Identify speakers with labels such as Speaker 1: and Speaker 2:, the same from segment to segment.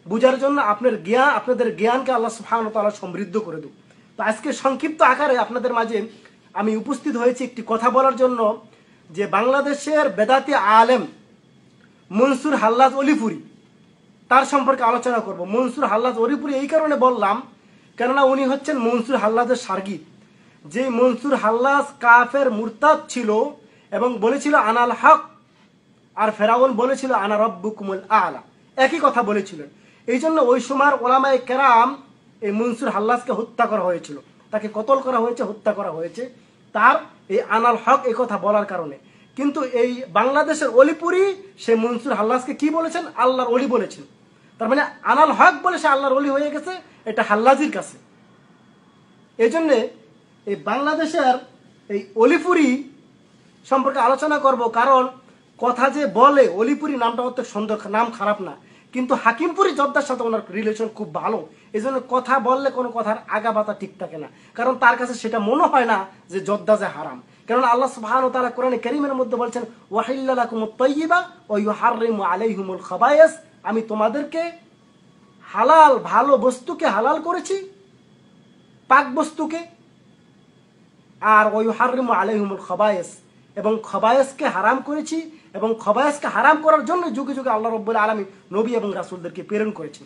Speaker 1: বুঝার জন্য আপনাদের জ্ঞানকে আল্লাহ সুবহানাহু ওয়া তাআলা সমৃদ্ধ করে দেব। তো আজকে সংক্ষিপ্ত আকারে আপনাদের মাঝে আমি উপস্থিত হয়েছি একটি কথা বলার জন্য, যে বাংলাদেশের বেদাতি আলেম মনসুর হাল্লাজ অলিপুরি, তার সম্পর্কে আলোচনা করব। মনসুর হাল্লাজ অলিপুরি এই কারণে বললাম, কেননা উনি হচ্ছেন মনসুর হাল্লাজের শার্গিদ। যে মনসুর হাল্লাজ কাফের মুরতাদ ছিল এবং বলেছিল আনাল হক, আর ফেরাউন বলেছিল আনা রব্বুকুমুল আলা, একই কথা বলেছিলেন। এই জন্য ওই সময়ের ওলামায়ে কেরাম এই মনসুর হাল্লাজকে হত্যা করা হয়েছিল, তাকে কতল করা হয়েছে, হত্যা করা হয়েছে তার এই আনাল হক এই কথা বলার কারণে। কিন্তু এই বাংলাদেশের অলিপুরি সে মনসুর হাল্লাজকে কি বলেছেন? আল্লাহর অলি বলেছেন। তার মানে আনাল হক বলে সে আল্লাহর অলি হয়ে গেছে, এটা হাল্লাজির কাছে। এই জন্যে এই বাংলাদেশের এই অলিপুরি সম্পর্কে আলোচনা করব, কারণ কথা যে বলে অলিপুরি নামটা অত সুন্দর, নাম খারাপ না, কিন্তু হাকিমপুরি জর্দার সাথে ওনার রিলেশন খুব ভালো। এই জন্য কথা বললে কোনো কথার আগাবাতা ঠিক থাকে না, কারণ তার কাছে সেটা মনে হয় না যে জর্দা যে হারাম। কারণ আল্লাহ সুবহানাহু ওয়া তাআলা কোরআনে কারীমের মধ্যে বলছেন ওয়াহিল্লা লাকুমুত তাইয়্যিবা ওয়া ইউহাররিমু আলাইহিমুল খাবায়েস, আমি তোমাদেরকে হালাল ভালো বস্তুকে হালাল করেছি, পাক বস্তুকে, আর ওয়া ইউহাররিমু আলাইহিমুল খাবায়েস, এবং খবায়েসকে হারাম করেছি, এবং খবায়েসকে হারাম করার জন্য যুগে যুগে আল্লাহ রাব্বুল আলামিন নবী এবং রাসূলদেরকে প্রেরণ করেছেন।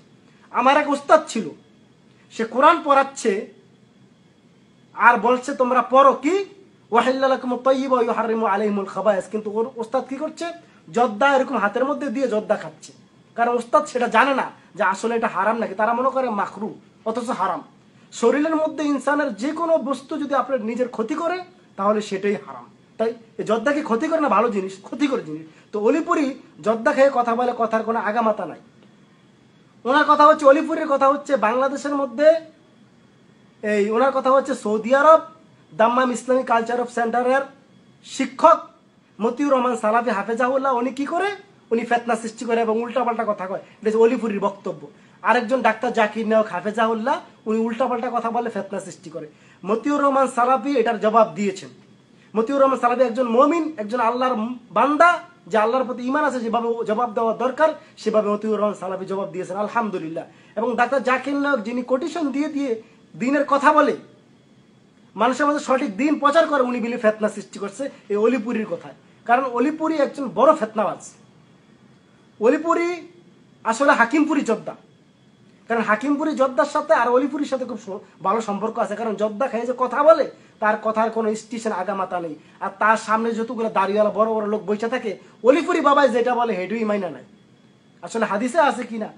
Speaker 1: আমার এক উস্তাদ ছিল, সে কোরআন পড়াচ্ছে আর বলছে তোমরা পড়ো কি ওয়াহিল্লা লাকুমুত তাইয়্যিবা ওয়া ইউহাররিমু আলাইহিমুল খাবায়েস, কিন্তু ওর উস্তাদ কি করছে? জর্দা এরকম হাতের মধ্যে দিয়ে জর্দা খাচ্ছে, কারণ উস্তাদ সেটা জানে না যে আসলে এটা হারাম নাকি। তারা মনে করে মাকরু, অথচ হারাম। শরীরের মধ্যে ইনসানের যে কোনো বস্তু যদি আপনার নিজের ক্ষতি করে তাহলে সেটাই হারাম। তাই এই জর্দা কি ক্ষতি করে না? ভালো জিনিস, ক্ষতিকর জিনিস। তো অলিপুরি জর্দা খেয়ে কথা বলে, কথার কোনো আগামাতা নাই। ওনার কথা হচ্ছে, অলিপুরির কথা হচ্ছে বাংলাদেশের মধ্যে এই ওনার কথা হচ্ছে Saudi Arab Dammam Islamic culture of সেন্টারের শিক্ষক মতিউর রহমান সালাফি হাফেজাহুল্লাহ, উনি কি করে? উনি ফেতনা সৃষ্টি করে এবং উল্টাপাল্টা কথা কয়, এটা হচ্ছে অলিপুরির বক্তব্য। আরেকজন ডাক্তার জাকির নায়ক হাফেজাহুল্লাহ, উনি উল্টাপাল্টা কথা বলে ফেতনা সৃষ্টি করে। মতিউর রহমান সালাফি এটার জবাব দিয়েছেন। মতিউর রহমান সালাফি একজন মুমিন, একজন আল্লাহর বান্দা, যে আল্লাহর প্রতি ঈমান আছে, যেভাবে জবাব দেওয়া দরকার সেভাবে মতিউর রহমান সালাফি জবাব দিয়েছেন, আলহামদুলিল্লাহ। এবং ডাক্তার জাকির নায়ক, যিনি কোটেশন দিয়ে দিয়ে দিনের কথা বলে, মানুষের মধ্যে সঠিক দিন প্রচার করে, উনি বিলি ফেতনা সৃষ্টি করছে এই অলিপুরির কথায়। কারণ অলিপুরি একজন বড় ফেতনাবাজ। অলিপুরি আসলে হাকিমপুরি জর্দা, কারণ হাকিমপুরি জর্দার সাথে আর অলিপুরির সাথে খুব ভালো সম্পর্ক আছে। কারণ জর্দা খেয়ে যে কথা বলে, তার কথার কোনো স্টেশন আগামাতা নেই, আর তার সামনে যতগুলো দাড়িওয়ালা বড় বড় লোক বসে থাকে, অলিপুরি বাবাই যেটা বলে হেডুই মাইনা নাই। আসলে হাদিসে আছে কিনা